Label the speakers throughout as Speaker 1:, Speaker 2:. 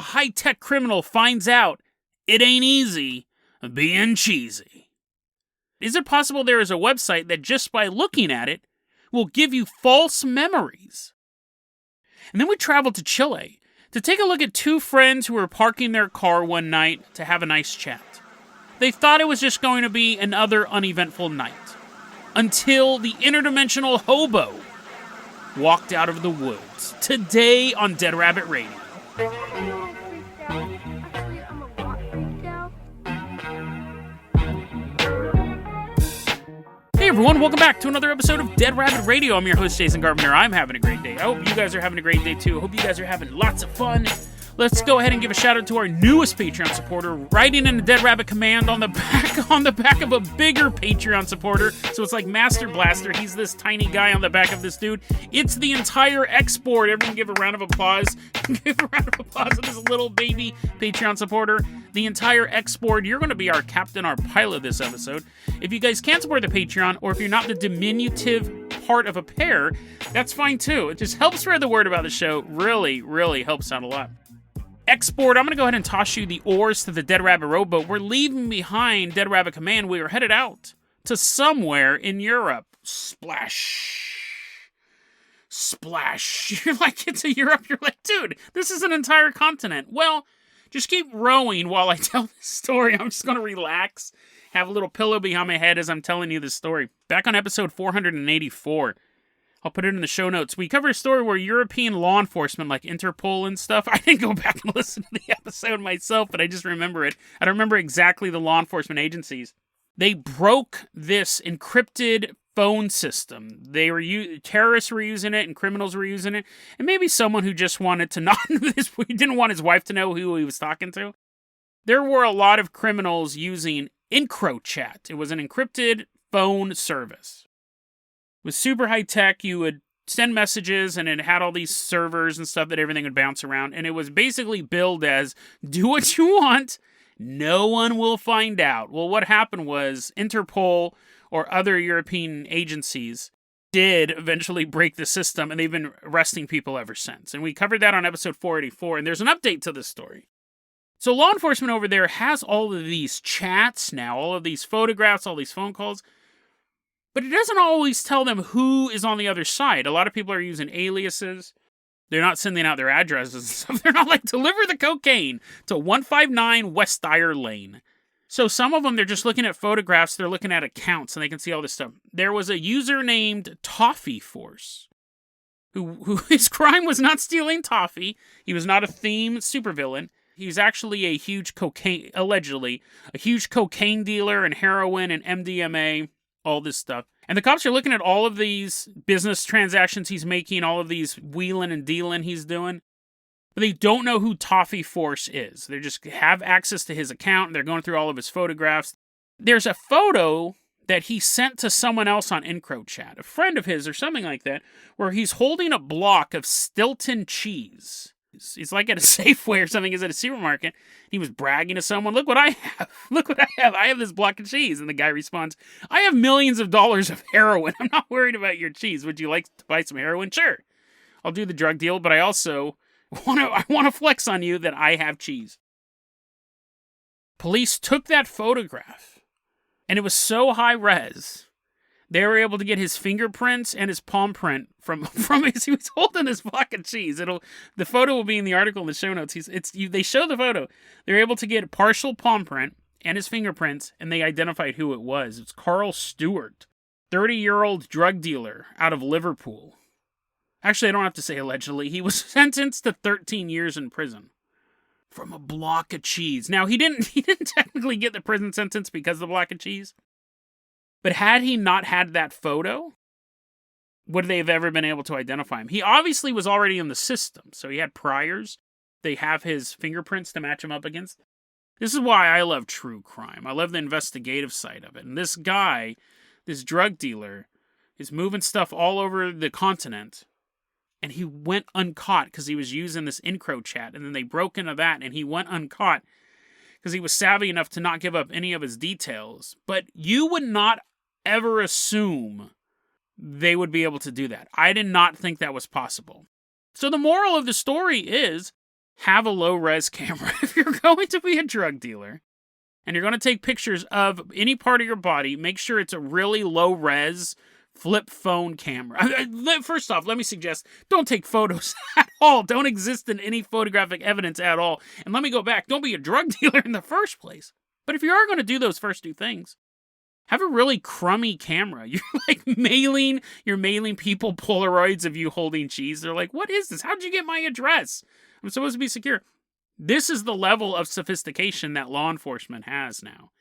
Speaker 1: high-tech criminal finds out it ain't easy being cheesy. Is it possible there is a website that just by looking at it will give you false memories? And then we traveled to Chile to take a look at two friends who were parking their car one night to have a nice chat. They thought it was just going to be another uneventful night, until the interdimensional hobo walked out of the woods. Today on Dead Rabbit Radio. Hey everyone, welcome back to another episode of Dead Rabbit Radio. I'm your host, Jason Carpenter. I'm having a great day. I hope you guys are having a great day too. I hope you guys are having lots of fun. Let's go ahead and give a shout out to our newest Patreon supporter, writing in the Dead Rabbit command on the back of a bigger Patreon supporter. So it's like Master Blaster. He's this tiny guy on the back of this dude. It's the entire X-Board. Everyone give a round of applause. Give a round of applause to this little baby Patreon supporter. The entire X-Board. You're going to be our captain, our pilot this episode. If you guys can't support the Patreon, or if you're not the diminutive part of a pair, that's fine too. It just helps spread the word about the show. Really, really helps out a lot. X-Board, I'm going to go ahead and toss you the oars to the Dead Rabbit rowboat. We're leaving behind Dead Rabbit Command. We are headed out to somewhere in Europe. Splash. Splash. You're like, it's a Europe. You're like, dude, this is an entire continent. Well, just keep rowing while I tell this story. I'm just going to relax. Have a little pillow behind my head as I'm telling you this story. Back on episode 484. I'll put it in the show notes. We cover a story where European law enforcement, like Interpol and stuff, I didn't go back and listen to the episode myself, but I just remember it. I don't remember exactly the law enforcement agencies. They broke this encrypted phone system. Terrorists were using it and criminals were using it, and maybe someone who just wanted to not, he didn't want his wife to know who he was talking to. There were a lot of criminals using EncroChat. It was an encrypted phone service. It was super high tech. You would send messages and it had all these servers and stuff that everything would bounce around. And it was basically billed as, do what you want, no one will find out. Well, what happened was Interpol or other European agencies did eventually break the system, and they've been arresting people ever since. And we covered that on episode 484, and there's an update to this story. So law enforcement over there has all of these chats now, all of these photographs, all these phone calls, but it doesn't always tell them who is on the other side. A lot of people are using aliases. They're not sending out their addresses and stuff. They're not like, deliver the cocaine to 159 West Dyer Lane. So some of them, they're just looking at photographs. They're looking at accounts, and they can see all this stuff. There was a user named Toffee Force, who his crime was not stealing toffee. He was not a theme supervillain. He was actually allegedly a huge cocaine dealer and heroin and MDMA, all this stuff. And the cops are looking at all of these business transactions he's making, all of these wheeling and dealing he's doing. But they don't know who Toffee Force is. They just have access to his account, and they're going through all of his photographs. There's a photo that he sent to someone else on EncroChat, a friend of his or something like that, where he's holding a block of Stilton cheese. He's like at a Safeway or something. He's at a supermarket. He was bragging to someone, look what I have. Look what I have. I have this block of cheese. And the guy responds, I have millions of dollars of heroin. I'm not worried about your cheese. Would you like to buy some heroin? Sure. I'll do the drug deal, but I also want to flex on you that I have cheese. Police took that photograph, and it was so high res, they were able to get his fingerprints and his palm print from his. He was holding this block of cheese. The photo will be in the article in the show notes. They show the photo. They're able to get partial palm print and his fingerprints, and they identified who it was. It's Carl Stewart, 30-year-old drug dealer out of Liverpool. Actually, I don't have to say allegedly. He was sentenced to 13 years in prison from a block of cheese. Now, he didn't technically get the prison sentence because of the block of cheese. But had he not had that photo, would they have ever been able to identify him? He obviously was already in the system, so he had priors. They have his fingerprints to match him up against. This is why I love true crime. I love the investigative side of it. And this guy, this drug dealer, is moving stuff all over the continent, and he went uncaught because he was using this EncroChat, and then they broke into that, and he went uncaught because he was savvy enough to not give up any of his details. But you would not ever assume they would be able to do that. I did not think that was possible. So the moral of the story is, have a low-res camera. If you're going to be a drug dealer and you're going to take pictures of any part of your body, make sure it's a really low-res flip phone camera. First off, let me suggest, don't take photos at all. Don't exist in any photographic evidence at all. And let me go back, don't be a drug dealer in the first place. But if you are going to do those first two things, have a really crummy camera. You're mailing people Polaroids of you holding cheese. They're like, what is this? How'd you get my address? I'm supposed to be secure. This is the level of sophistication that law enforcement has now.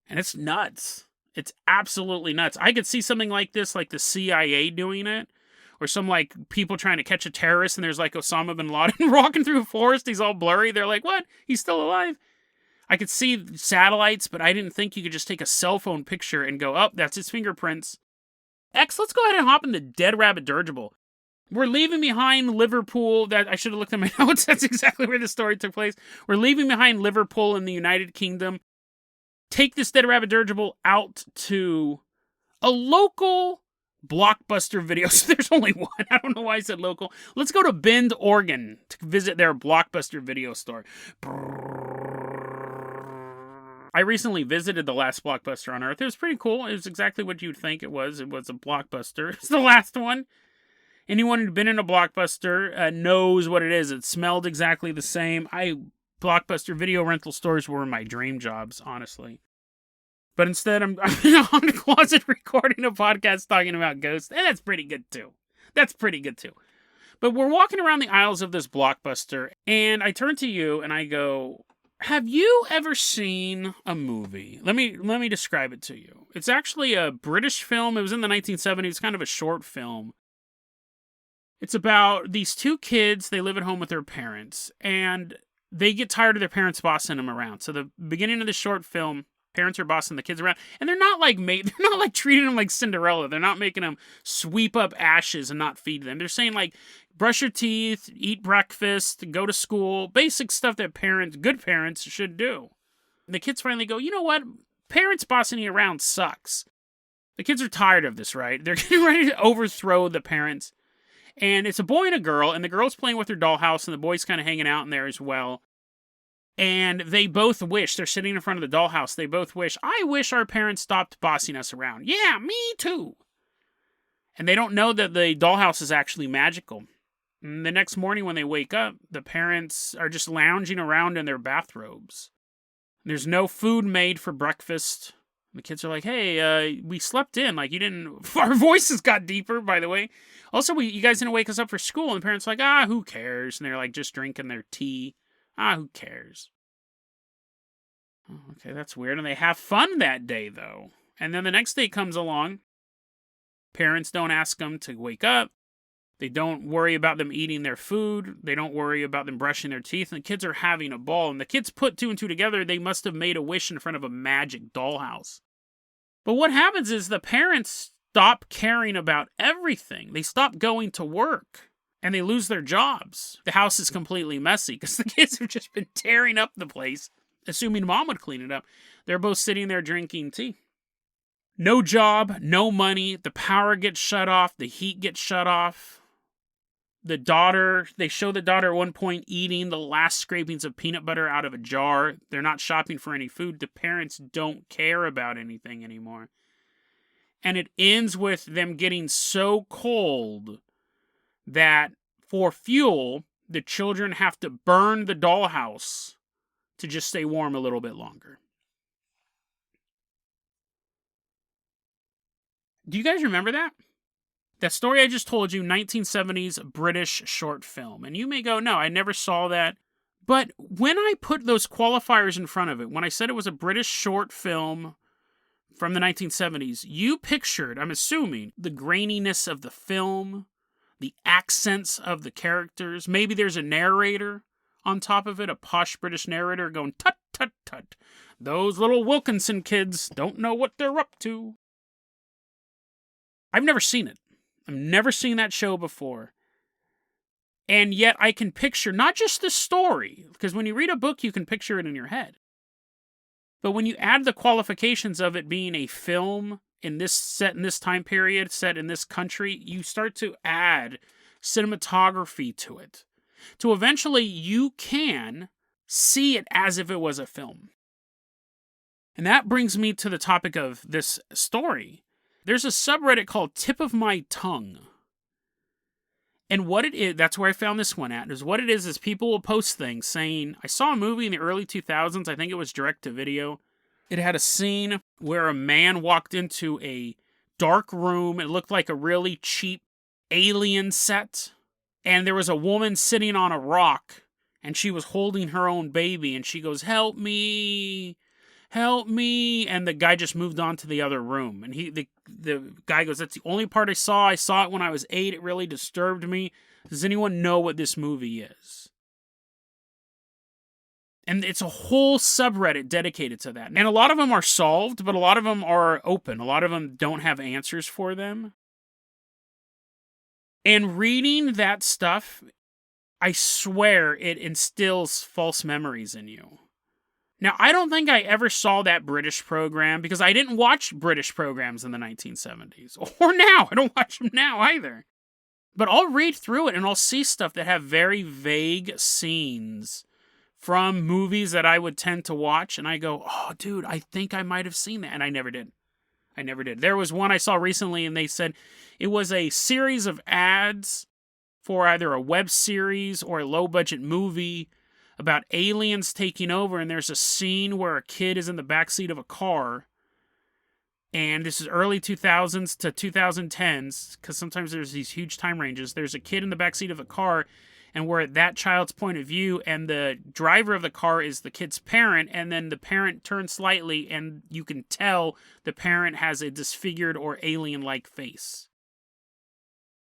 Speaker 1: And it's nuts. It's absolutely nuts. I could see something like this, like the CIA doing it, or some like people trying to catch a terrorist and there's like Osama bin Laden walking through a forest. He's all blurry. They're like, what? He's still alive? I could see satellites, but I didn't think you could just take a cell phone picture and go, oh, that's his fingerprints. X, let's go ahead and hop in the Dead Rabbit dirigible. We're leaving behind Liverpool. That I should have looked at my notes. That's exactly where the story took place. We're leaving behind Liverpool in the United Kingdom. Take this Dead Rabbit dirigible out to a local Blockbuster video. So there's only one. I don't know why I said local. Let's go to Bend, Oregon to visit their Blockbuster video store. I recently visited the last Blockbuster on Earth. It was pretty cool. It was exactly what you'd think it was. It was a Blockbuster. It's the last one. Anyone who'd been in a Blockbuster knows what it is. It smelled exactly the same. Blockbuster video rental stores were my dream jobs, honestly. But instead, I'm on the closet recording a podcast talking about ghosts. And that's pretty good, too. But we're walking around the aisles of this Blockbuster, and I turn to you, and I go, have you ever seen a movie? Let me describe it to you. It's actually a British film. It was in the 1970s. It's kind of a short film. It's about these two kids. They live at home with their parents, and they get tired of their parents bossing them around. So the beginning of the short film, parents are bossing the kids around, and they're not like treating them like Cinderella. They're not making them sweep up ashes and not feed them. They're saying like, brush your teeth, eat breakfast, go to school, basic stuff that good parents should do. And the kids finally go, you know what? Parents bossing you around sucks. The kids are tired of this, right? They're getting ready to overthrow the parents. And it's a boy and a girl, and the girl's playing with her dollhouse, and the boy's kind of hanging out in there as well. And they both wish, they're sitting in front of the dollhouse, they both wish, I wish our parents stopped bossing us around. Yeah, me too. And they don't know that the dollhouse is actually magical. And the next morning when they wake up, the parents are just lounging around in their bathrobes. There's no food made for breakfast. The kids are like, hey, we slept in. Like, you didn't... Our voices got deeper, by the way. Also, you guys didn't wake us up for school. And the parents are like, who cares? And they're like just drinking their tea. Who cares? Oh, okay, that's weird. And they have fun that day, though. And then the next day comes along. Parents don't ask them to wake up. They don't worry about them eating their food. They don't worry about them brushing their teeth. And the kids are having a ball. And the kids put two and two together. They must have made a wish in front of a magic dollhouse. But what happens is the parents stop caring about everything. They stop going to work. And they lose their jobs. The house is completely messy because the kids have just been tearing up the place, assuming mom would clean it up. They're both sitting there drinking tea. No job, no money. The power gets shut off. The heat gets shut off. They show the daughter at one point eating the last scrapings of peanut butter out of a jar. They're not shopping for any food. The parents don't care about anything anymore. And it ends with them getting so cold that for fuel, the children have to burn the dollhouse to just stay warm a little bit longer. Do you guys remember that? That story I just told you, 1970s British short film. And you may go, no, I never saw that. But when I put those qualifiers in front of it, when I said it was a British short film from the 1970s, you pictured, I'm assuming, the graininess of the film, the accents of the characters. Maybe there's a narrator on top of it, a posh British narrator going, tut, tut, tut. Those little Wilkinson kids don't know what they're up to. I've never seen it. I've never seen that show before. And yet I can picture not just the story, because when you read a book, you can picture it in your head. But when you add the qualifications of it being a film set in this time period, set in this country, you start to add cinematography to it. to eventually you can see it as if it was a film. And that brings me to the topic of this story. There's a subreddit called Tip of My Tongue. And what it is, that's where I found this one at, is what it is people will post things saying, I saw a movie in the early 2000s, I think it was direct to video. It had a scene where a man walked into a dark room. It looked like a really cheap alien set. And there was a woman sitting on a rock, and she was holding her own baby, and she goes, help me, help me. And the guy just moved on to the other room. And the guy goes, that's the only part I saw. I saw it when I was 8. It really disturbed me. Does anyone know what this movie is? And it's a whole subreddit dedicated to that. And a lot of them are solved, but a lot of them are open. A lot of them don't have answers for them. And reading that stuff, I swear it instills false memories in you. Now, I don't think I ever saw that British program because I didn't watch British programs in the 1970s. Or now. I don't watch them now either. But I'll read through it and I'll see stuff that have very vague scenes from movies that I would tend to watch. And I go, oh, dude, I think I might have seen that. And I never did. I never did. There was one I saw recently and they said it was a series of ads for either a web series or a low-budget movie about aliens taking over, and there's a scene where a kid is in the backseat of a car, and this is early 2000s to 2010s, because sometimes there's these huge time ranges. There's a kid in the backseat of a car, and we're at that child's point of view, and the driver of the car is the kid's parent, and then the parent turns slightly, and you can tell the parent has a disfigured or alien-like face.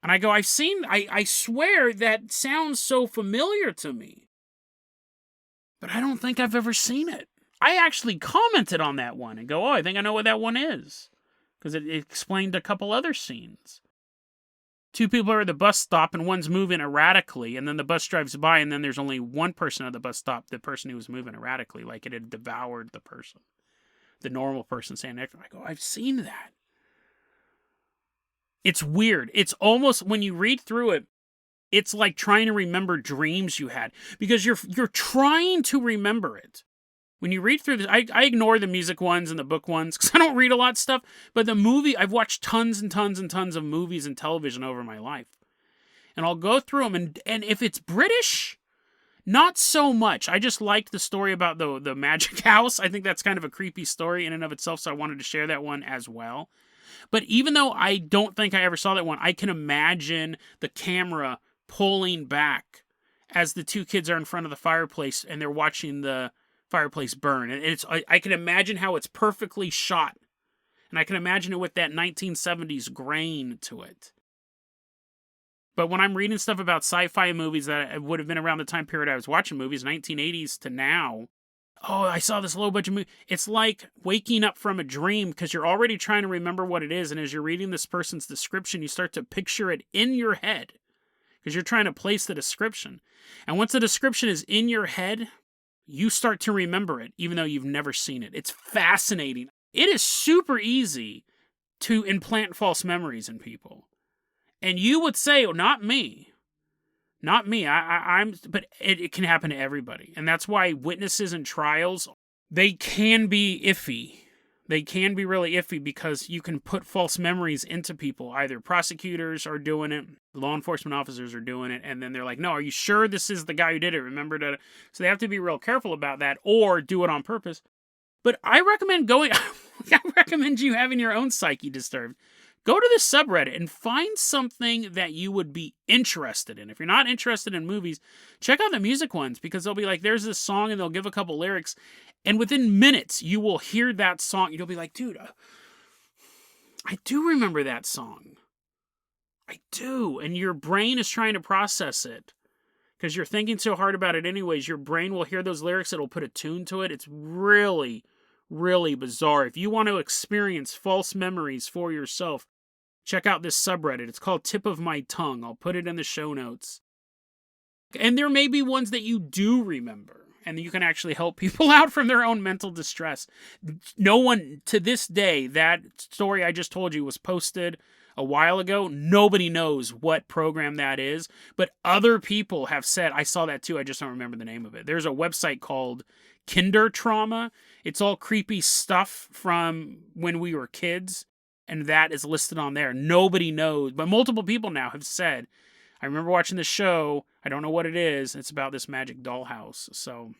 Speaker 1: And I go, I swear that sounds so familiar to me. But I don't think I've ever seen it. I actually commented on that one and go, oh, I think I know what that one is. Because it explained a couple other scenes. 2 people are at the bus stop and one's moving erratically, and then the bus drives by, and then there's only one person at the bus stop, the person who was moving erratically, like it had devoured the person. The normal person standing next to me. I go, I've seen that. It's weird. It's almost, when you read through it, it's like trying to remember dreams you had. Because you're trying to remember it. When you read through this, I ignore the music ones and the book ones because I don't read a lot of stuff. But the movie, I've watched tons and tons and tons of movies and television over my life. And I'll go through them. And if it's British, not so much. I just liked the story about the magic house. I think that's kind of a creepy story in and of itself. So I wanted to share that one as well. But even though I don't think I ever saw that one, I can imagine the camera pulling back as the 2 kids are in front of the fireplace and they're watching the fireplace burn. And I can imagine how it's perfectly shot. And I can imagine it with that 1970s grain to it. But when I'm reading stuff about sci-fi movies that would have been around the time period I was watching movies, 1980s to now, oh, I saw this low-budget movie. It's like waking up from a dream because you're already trying to remember what it is. And as you're reading this person's description, you start to picture it in your head because you're trying to place the description. And once the description is in your head, you start to remember it, even though you've never seen it. It's fascinating. It is super easy to implant false memories in people. And you would say, oh, not me. Not me. But it can happen to everybody. And that's why witnesses in trials, they can be iffy. They can be really iffy because you can put false memories into people. Either prosecutors are doing it, law enforcement officers are doing it, and then they're like, no, are you sure this is the guy who did it? Remember that? So they have to be real careful about that or do it on purpose. But I recommend I recommend you having your own psyche disturbed. Go to this subreddit and find something that you would be interested in. If you're not interested in movies, check out the music ones because they'll be like, there's this song and they'll give a couple lyrics. And within minutes, you will hear that song. You'll be like, dude, I do remember that song. I do. And your brain is trying to process it because you're thinking so hard about it anyways. Your brain will hear those lyrics. It'll put a tune to it. It's really, really bizarre. If you want to experience false memories for yourself, check out this subreddit. It's called Tip of My Tongue. I'll put it in the show notes. And there may be ones that you do remember. And you can actually help people out from their own mental distress. No one, to this day, that story I just told you was posted a while ago. Nobody knows what program that is, but other people have said, I saw that too, I just don't remember the name of it. There's a website called Kinder Trauma. It's all creepy stuff from when we were kids, and that is listed on there. Nobody knows, but multiple people now have said, I remember watching the show, I don't know what it is, it's about this magic dollhouse. So,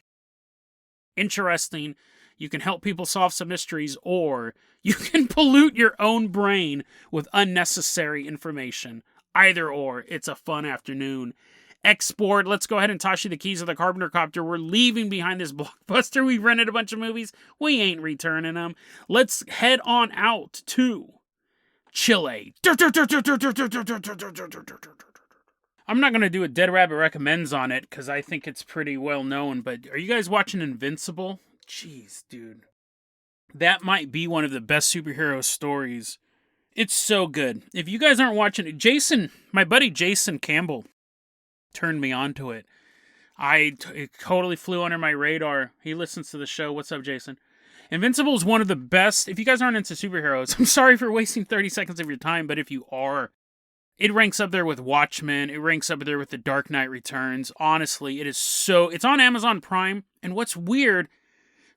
Speaker 1: interesting. You can help people solve some mysteries, or you can pollute your own brain with unnecessary information. Either or, it's a fun afternoon. Export, let's go ahead and toss you the keys of the Carpenter copter. We're leaving behind this blockbuster. We rented a bunch of movies. We ain't returning them. Let's head on out to Chile. I'm not going to do a Dead Rabbit Recommends on it, because I think it's pretty well known, but are you guys watching Invincible? Jeez, dude. That might be one of the best superhero stories. It's so good. If you guys aren't watching it, my buddy Jason Campbell turned me on to it. It totally flew under my radar. He listens to the show. What's up, Jason? Invincible is one of the best. If you guys aren't into superheroes, I'm sorry for wasting 30 seconds of your time, but if you are, it ranks up there with Watchmen. It ranks up there with The Dark Knight Returns. Honestly, it's on Amazon Prime, and what's weird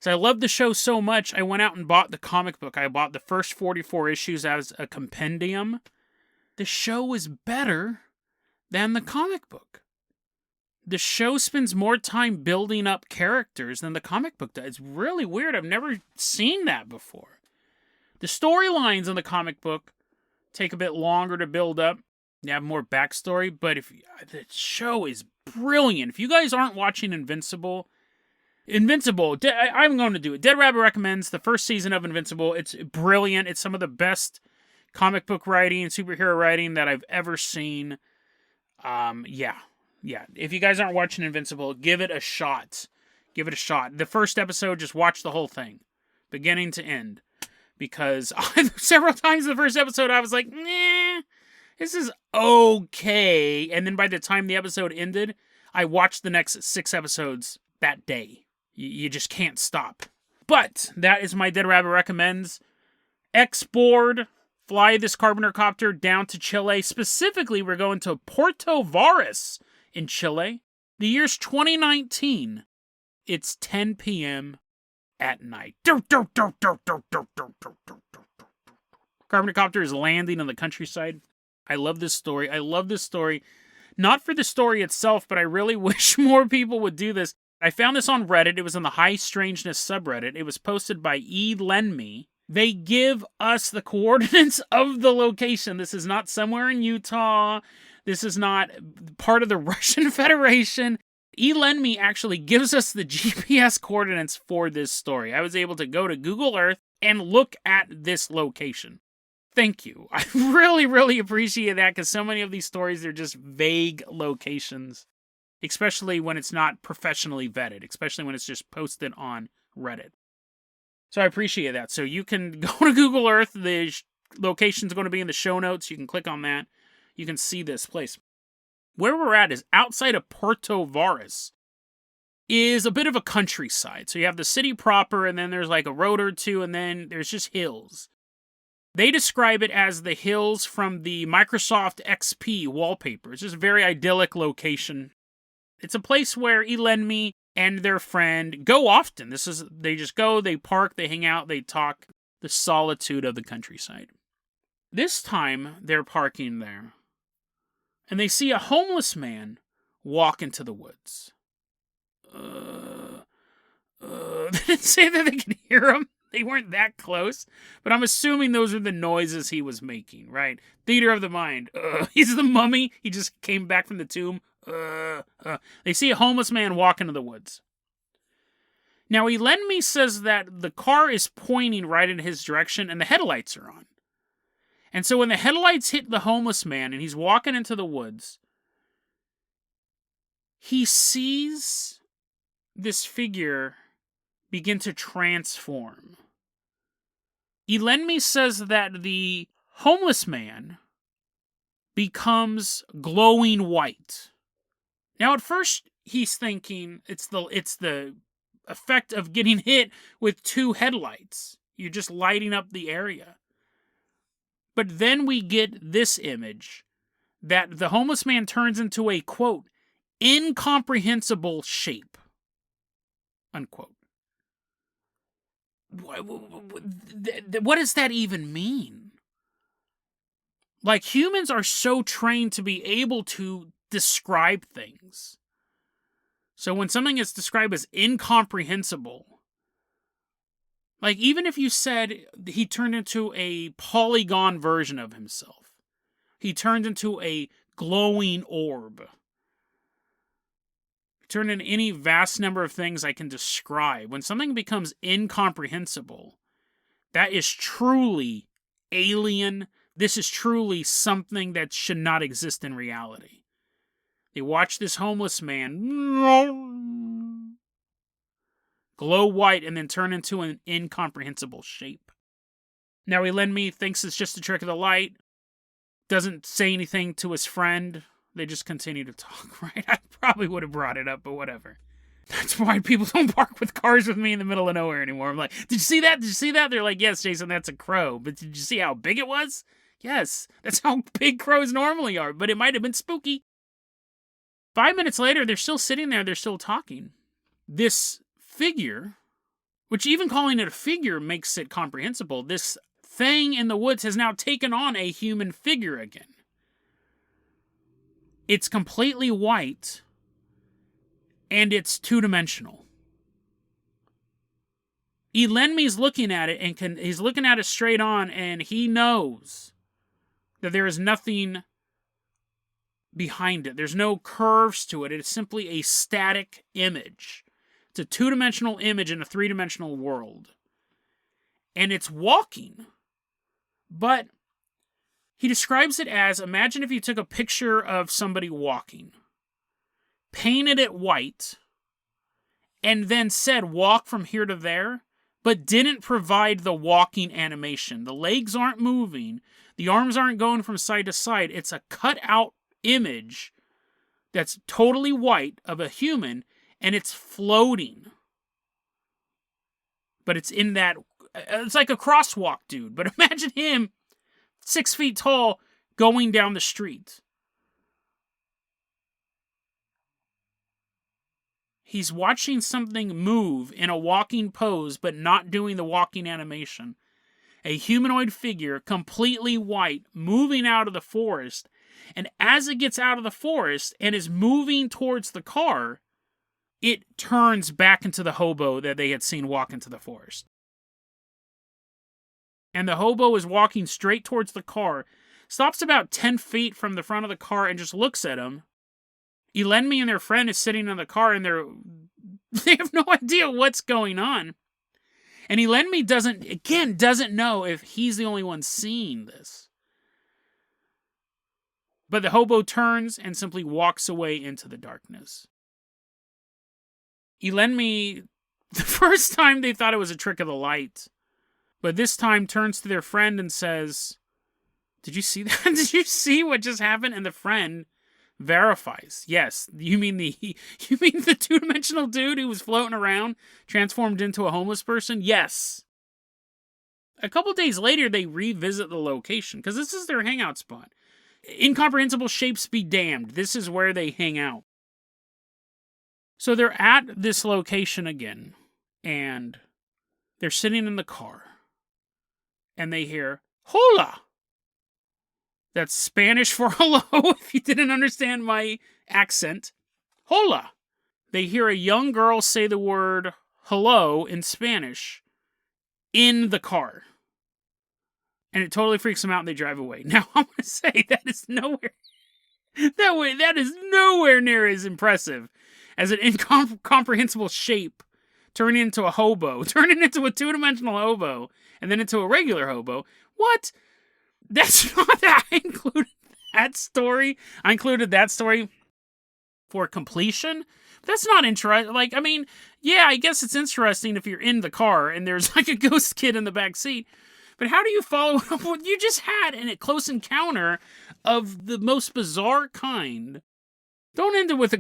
Speaker 1: is I love the show so much, I went out and bought the comic book. I bought the first 44 issues as a compendium. The show is better than the comic book. The show spends more time building up characters than the comic book does. It's really weird. I've never seen that before. The storylines in the comic book take a bit longer to build up. You have more backstory, but the show is brilliant. If you guys aren't watching Invincible, I'm going to do it. Dead Rabbit Recommends the first season of Invincible. It's brilliant. It's some of the best comic book writing, superhero writing that I've ever seen. Yeah. If you guys aren't watching Invincible, give it a shot. The first episode, just watch the whole thing, beginning to end. Because several times in the first episode, I was like, nah, this is okay. And then by the time the episode ended, I watched the next 6 episodes that day. You just can't stop. But that is my Dead Rabbit Recommends. X-Board, fly this Carpenter copter down to Chile. Specifically, we're going to Puerto Varas in Chile. The year's 2019. It's 10 p.m. at night. Carpenter copter is landing on the countryside. I love this story. Not for the story itself, but I really wish more people would do this. I found this on Reddit. It was in the High Strangeness subreddit. It was posted by eLendMe. They give us the coordinates of the location. This is not somewhere in Utah. This is not part of the Russian Federation. eLendMe actually gives us the GPS coordinates for this story. I was able to go to Google Earth and look at this location. Thank you. I really, really appreciate that, because so many of these stories, they're just vague locations, especially when it's not professionally vetted, especially when it's just posted on Reddit. So I appreciate that. So you can go to Google Earth. The location's going to be in the show notes. You can click on that. You can see this place. Where we're at is outside of Puerto Varas is a bit of a countryside. So you have the city proper, and then there's like a road or two, and then there's just hills. They describe it as the hills from the Microsoft XP wallpaper. It's just a very idyllic location. It's a place where eLendMe and their friend go often. They just go, they park, they hang out, they talk. The solitude of the countryside. This time, they're parking there, and they see a homeless man walk into the woods. They didn't say that they could hear him. They weren't that close, but I'm assuming those are the noises he was making, right? Theater of the mind. He's the mummy. He just came back from the tomb. They see a homeless man walk into the woods. Now, eLendMe says that the car is pointing right in his direction, and the headlights are on. And so when the headlights hit the homeless man, and he's walking into the woods, he sees this figure begin to transform. eLendMe says that the homeless man becomes glowing white. Now, at first, he's thinking it's the effect of getting hit with 2 headlights. You're just lighting up the area. But then we get this image that the homeless man turns into a, quote, incomprehensible shape, unquote. What does that even mean? Like, humans are so trained to be able to describe things. So when something is described as incomprehensible, like, even if you said he turned into a polygon version of himself, he turned into a glowing orb, he turned into any vast number of things I can describe, when something becomes incomprehensible, that is truly alien. This is truly something that should not exist in reality. They watch this homeless man glow white and then turn into an incomprehensible shape. Now, Elenmi thinks it's just a trick of the light, doesn't say anything to his friend. They just continue to talk, right? I probably would have brought it up, but whatever. That's why people don't park with cars with me in the middle of nowhere anymore. I'm like, did you see that? Did you see that? They're like, yes, Jason, that's a crow. But did you see how big it was? Yes, that's how big crows normally are, but it might have been spooky. 5 minutes later, they're still sitting there, they're still talking. This figure, which even calling it a figure makes it comprehensible, this thing in the woods has now taken on a human figure again. It's completely white, and it's two-dimensional. Elenmi's looking at it, and he's looking at it straight on, and he knows that there is nothing behind it. There's no curves to it. It's simply a static image. It's a two-dimensional image in a three-dimensional world. And it's walking. But he describes it as, imagine if you took a picture of somebody walking, painted it white, and then said walk from here to there, but didn't provide the walking animation. The legs aren't moving. The arms aren't going from side to side. It's a cut-out image that's totally white of a human, and it's floating. But it's in that... It's like a crosswalk, dude. But imagine him, 6 feet tall, going down the street. He's watching something move in a walking pose, but not doing the walking animation. A humanoid figure, completely white, moving out of the forest. And as it gets out of the forest and is moving towards the car, it turns back into the hobo that they had seen walk into the forest. And the hobo is walking straight towards the car, stops about 10 feet from the front of the car and just looks at him. Elenmi and their friend is sitting in the car, and they have no idea what's going on. And Elenmi doesn't know if he's the only one seeing this. But the hobo turns and simply walks away into the darkness. Elenmi, the first time they thought it was a trick of the light, but this time turns to their friend and says, "Did you see that? Did you see what just happened?" And the friend verifies, "Yes, you mean the two-dimensional dude who was floating around, transformed into a homeless person? Yes." A couple days later, they revisit the location, because this is their hangout spot. Incomprehensible shapes be damned. This is where they hang out. So they're at this location again, and they're sitting in the car, and they hear, "Hola!" That's Spanish for hello, if you didn't understand my accent. Hola! They hear a young girl say the word hello in Spanish in the car. And it totally freaks them out, and they drive away. Now, I'm going to say that is nowhere near as impressive as an incomprehensible shape turning into a hobo, turning into a two-dimensional hobo, and then into a regular hobo. What? That's not that. I included that story. I included that story for completion. That's not interesting. Like, I mean, yeah, I guess it's interesting if you're in the car and there's like a ghost kid in the back seat. But how do you follow up what you just had in a close encounter of the most bizarre kind? Don't end it with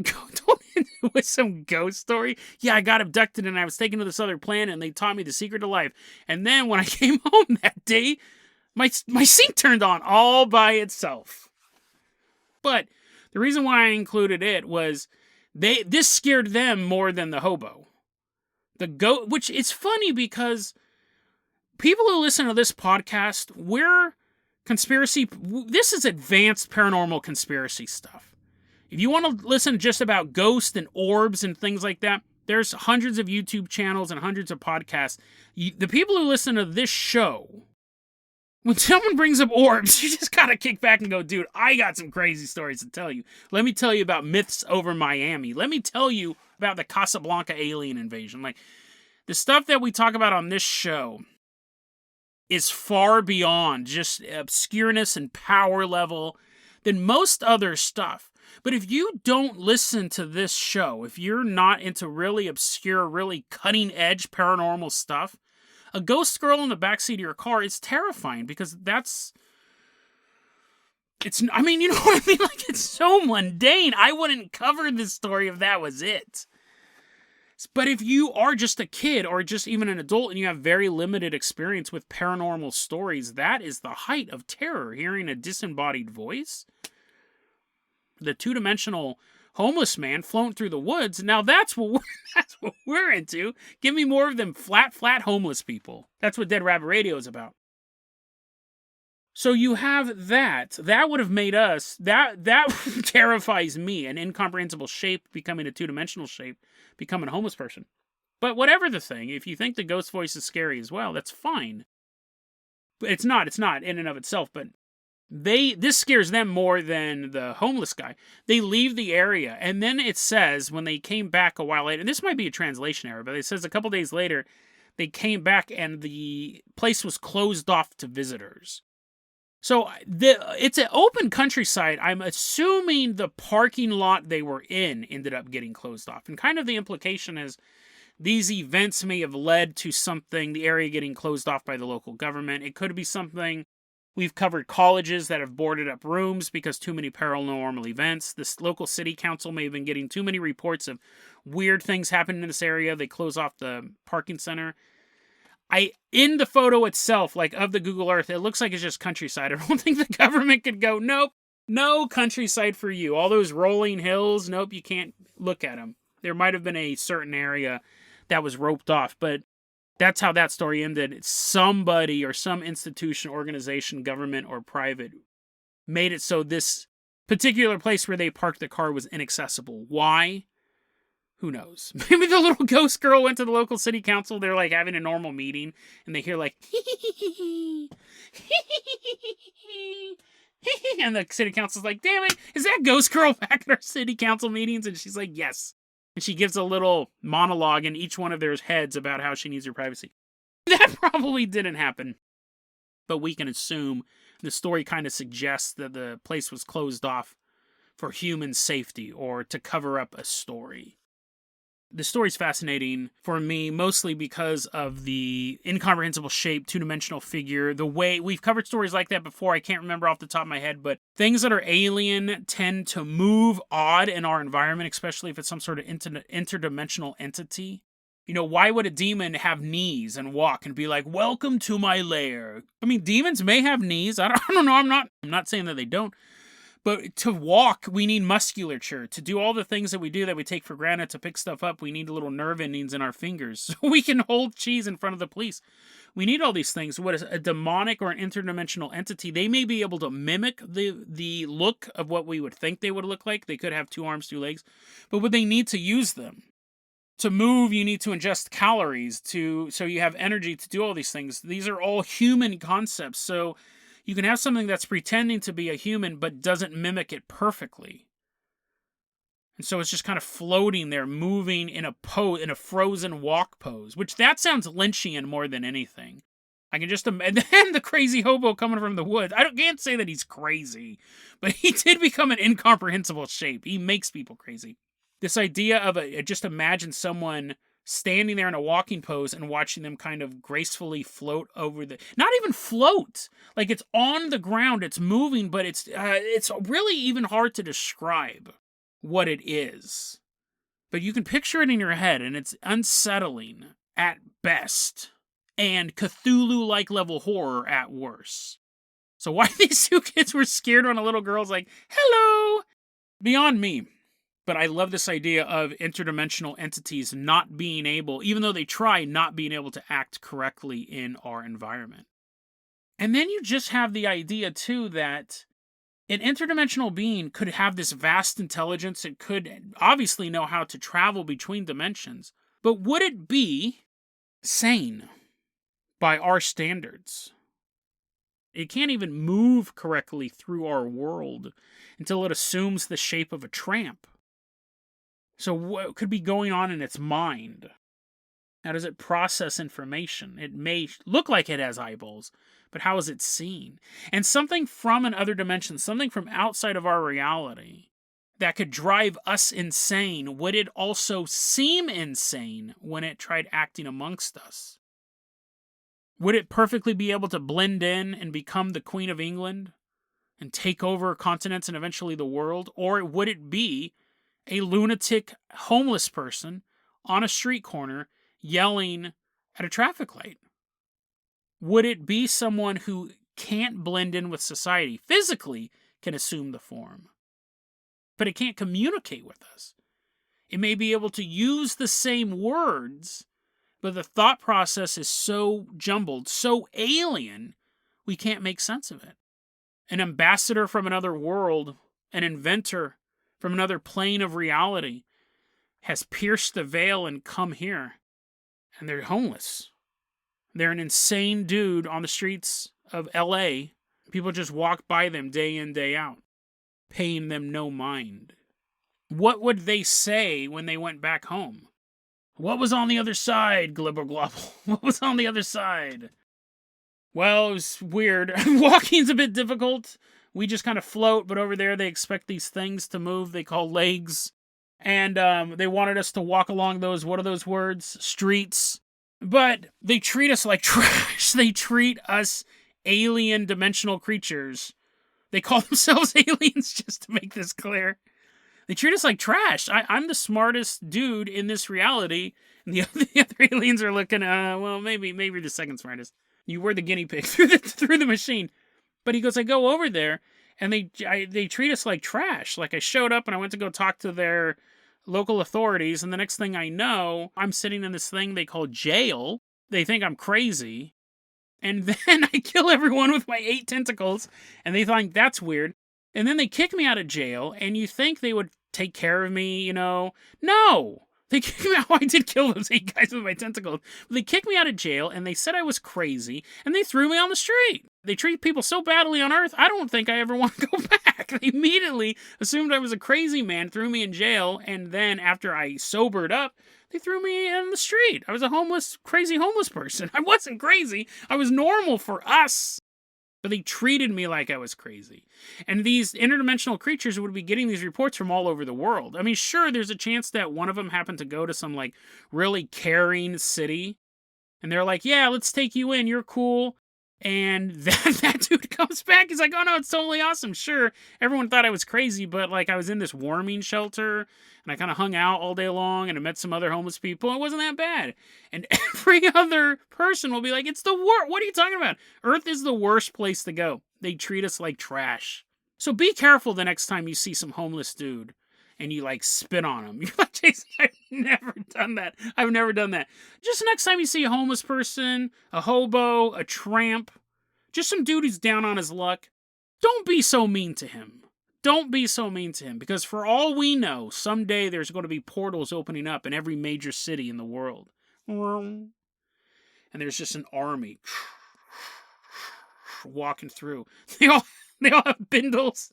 Speaker 1: some ghost story. Yeah, I got abducted and I was taken to this other planet and they taught me the secret of life. And then when I came home that day, My sink turned on all by itself. But the reason why I included it was this scared them more than the hobo. Which it's funny because people who listen to this podcast, this is advanced paranormal conspiracy stuff. If you want to listen just about ghosts and orbs and things like that, there's hundreds of YouTube channels and hundreds of podcasts. The people who listen to this show, when someone brings up orbs, you just gotta kick back and go, dude, I got some crazy stories to tell you. Let me tell you about myths over Miami. Let me tell you about the Casablanca alien invasion. Like, the stuff that we talk about on this show is far beyond just obscureness and power level than most other stuff. But if you don't listen to this show, if you're not into really obscure, really cutting-edge paranormal stuff, a ghost girl in the backseat of your car is terrifying because I mean, you know what I mean? Like, it's so mundane. I wouldn't cover this story if that was it. But if you are just a kid or just even an adult and you have very limited experience with paranormal stories, that is the height of terror. Hearing a disembodied voice, the two-dimensional homeless man floating through the woods. Now that's what we're into. Give me more of them flat homeless people. That's what Dead Rabbit Radio is about. So you have that. That would have made us, that terrifies me, an incomprehensible shape becoming a two-dimensional shape, becoming a homeless person. But whatever the thing, if you think the ghost voice is scary as well, that's fine. But it's not in and of itself, but this scares them more than the homeless guy. They leave the area, and then it says when they came back a while later, and this might be a translation error, but it says a couple days later, they came back and the place was closed off to visitors. So it's an open countryside. I'm assuming the parking lot they were in ended up getting closed off. And kind of the implication is these events may have led to something, the area getting closed off by the local government. It could be something. We've covered colleges that have boarded up rooms because too many paranormal events. This local city council may have been getting too many reports of weird things happening in this area. They close off the parking center. In the photo itself, like of the Google Earth, it looks like it's just countryside. I don't think the government could go, nope, no countryside for you. All those rolling hills, nope, you can't look at them. There might have been a certain area that was roped off, but that's how that story ended. Somebody or some institution, organization, government, or private made it so this particular place where they parked the car was inaccessible. Why? Who knows? Maybe the little ghost girl went to the local city council. They're like having a normal meeting, and they hear like, and the city council's like, damn it, is that ghost girl back at our city council meetings? And she's like, yes. And she gives a little monologue in each one of their heads about how she needs her privacy. That probably didn't happen. But we can assume the story kind of suggests that the place was closed off for human safety or to cover up a story. The story's fascinating for me, mostly because of the incomprehensible shape, two-dimensional figure, the way we've covered stories like that before. I can't remember off the top of my head, but things that are alien tend to move odd in our environment, especially if it's some sort of interdimensional entity. You know, why would a demon have knees and walk and be like, welcome to my lair? I mean, demons may have knees. I don't know. I'm not saying that they don't. But to walk, we need musculature. To do all the things that we do that we take for granted, to pick stuff up, we need little nerve endings in our fingers so we can hold cheese in front of the police. We need all these things. What is a demonic or an interdimensional entity? They may be able to mimic the look of what we would think they would look like. They could have 2 arms, 2 legs. But would they need to use them? To move, you need to ingest calories so you have energy to do all these things. These are all human concepts. So you can have something that's pretending to be a human but doesn't mimic it perfectly. And so it's just kind of floating there, moving in a frozen walk pose, which that sounds Lynchian more than anything. I can just imagine the crazy hobo coming from the woods. Can't say that he's crazy, but he did become an incomprehensible shape. He makes people crazy. This idea of just imagine someone standing there in a walking pose and watching them kind of gracefully float over not even float, like it's on the ground, it's moving, but it's really even hard to describe what it is. But you can picture it in your head, and it's unsettling at best, and Cthulhu-like level horror at worst. So why these two kids were scared when a little girl's like, hello? Beyond me. But I love this idea of interdimensional entities not being able, even though they try, not being able to act correctly in our environment. And then you just have the idea, too, that an interdimensional being could have this vast intelligence. It could obviously know how to travel between dimensions. But would it be sane by our standards? It can't even move correctly through our world until it assumes the shape of a tramp. So what could be going on in its mind? How does it process information? It may look like it has eyeballs, but how is it seen? And something from another dimension, something from outside of our reality that could drive us insane, would it also seem insane when it tried acting amongst us? Would it perfectly be able to blend in and become the Queen of England and take over continents and eventually the world? Or would it be a lunatic homeless person on a street corner yelling at a traffic light? Would it be someone who can't blend in with society, physically can assume the form, but it can't communicate with us? It may be able to use the same words, but the thought process is so jumbled, so alien, we can't make sense of it. An ambassador from another world, an inventor from another plane of reality, has pierced the veil and come here. And they're homeless. They're an insane dude on the streets of LA. People just walk by them day in, day out, paying them no mind. What would they say when they went back home? What was on the other side, glibber globble? What was on the other side? Well, it was weird. Walking's a bit difficult. We just kind of float, but over there they expect these things to move they call legs. And they wanted us to walk along those, what are those words? Streets. But they treat us like trash. They treat us alien dimensional creatures. They call themselves aliens, just to make this clear. They treat us like trash. I'm the smartest dude in this reality, and the other aliens are looking, well, maybe the second smartest. You were the guinea pig through the machine. But he goes, I go over there, and they treat us like trash. Like, I showed up, and I went to go talk to their local authorities, and the next thing I know, I'm sitting in this thing they call jail. They think I'm crazy. And then I kill everyone with my 8 tentacles, and they think that's weird. And then they kick me out of jail, and you think they would take care of me, you know? No! They kicked me out. I did kill those 8 guys with my tentacles. But they kicked me out of jail, and they said I was crazy, and they threw me on the street. They treat people so badly on Earth, I don't think I ever want to go back. They immediately assumed I was a crazy man, threw me in jail, and then after I sobered up, they threw me in the street. I was a crazy homeless person. I wasn't crazy. I was normal for us. But they treated me like I was crazy. And these interdimensional creatures would be getting these reports from all over the world. I mean, sure, there's a chance that one of them happened to go to some, like, really caring city. And they're like, yeah, let's take you in. You're cool. And that dude comes back. He's like, oh, no, it's totally awesome. Sure, everyone thought I was crazy, but, like, I was in this warming shelter, and I kind of hung out all day long, and I met some other homeless people. It wasn't that bad. And every other person will be like, it's the worst. What are you talking about? Earth is the worst place to go. They treat us like trash. So be careful the next time you see some homeless dude, and you, like, spit on him. You're like, Jason, I've never done that. I've never done that. Just the next time you see a homeless person, a hobo, a tramp, just some dude who's down on his luck, don't be so mean to him. Don't be so mean to him, because for all we know, someday there's going to be portals opening up in every major city in the world. And there's just an army walking through. They all have bindles.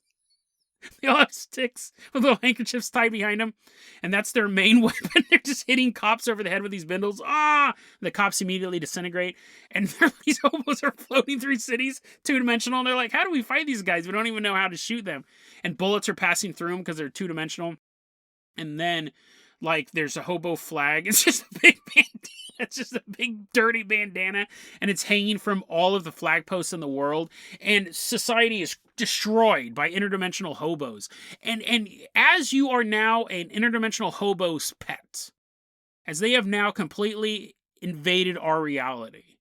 Speaker 1: They all have sticks with little handkerchiefs tied behind them. And that's their main weapon. They're just hitting cops over the head with these bindles. Ah! The cops immediately disintegrate. And these hobos are floating through cities, two-dimensional. And they're like, how do we fight these guys? We don't even know how to shoot them. And bullets are passing through them because they're two-dimensional. And then, like, there's a hobo flag. It's just a big bandana. It's just a big dirty bandana. And it's hanging from all of the flag posts in the world. And society is destroyed by interdimensional hobos. And as you are now an interdimensional hobo's pet, as they have now completely invaded our reality,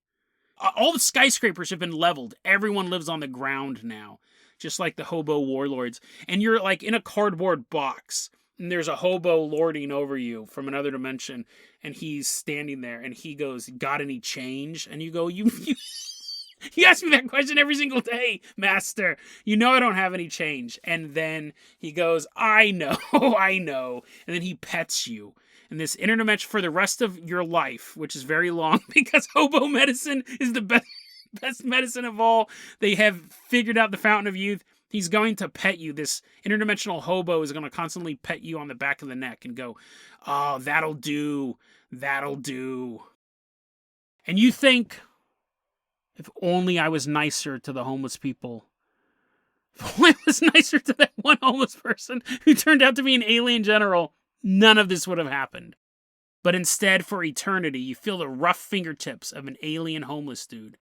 Speaker 1: all the skyscrapers have been leveled. Everyone lives on the ground now, just like the hobo warlords. And you're like in a cardboard box, and there's a hobo lording over you from another dimension, and he's standing there, and he goes, "Got any change?" And you go, you ask me that question every single day, master. You know I don't have any change. And then he goes, "I know, I know." And then he pets you. And this interdimension for the rest of your life, which is very long because hobo medicine is the best medicine of all. They have figured out the fountain of youth. He's going to pet you. This interdimensional hobo is going to constantly pet you on the back of the neck and go, "Oh, that'll do. That'll do." And you think, if only I was nicer to the homeless people. If only I was nicer to that one homeless person who turned out to be an alien general, none of this would have happened. But instead, for eternity, you feel the rough fingertips of an alien homeless dude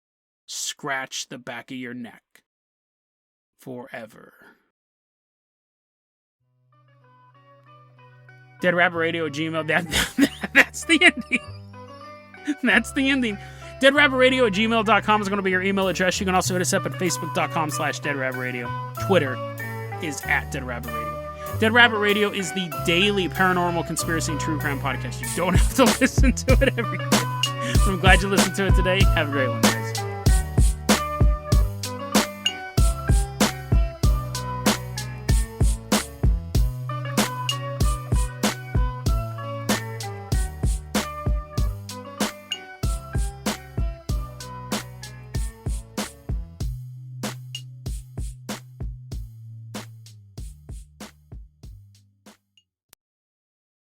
Speaker 1: scratch the back of your neck. Forever. DeadRabbitRadio@gmail.com. That's the ending. That's the ending. DeadRabbitRadio@gmail.com is going to be your email address. You can also hit us up at Facebook.com/DeadRabbitRadio. Twitter is @DeadRabbitRadio. Dead Rabbit Radio is the daily paranormal, conspiracy, and true crime podcast. You don't have to listen to it every day. I'm glad you listened to it today. Have a great one.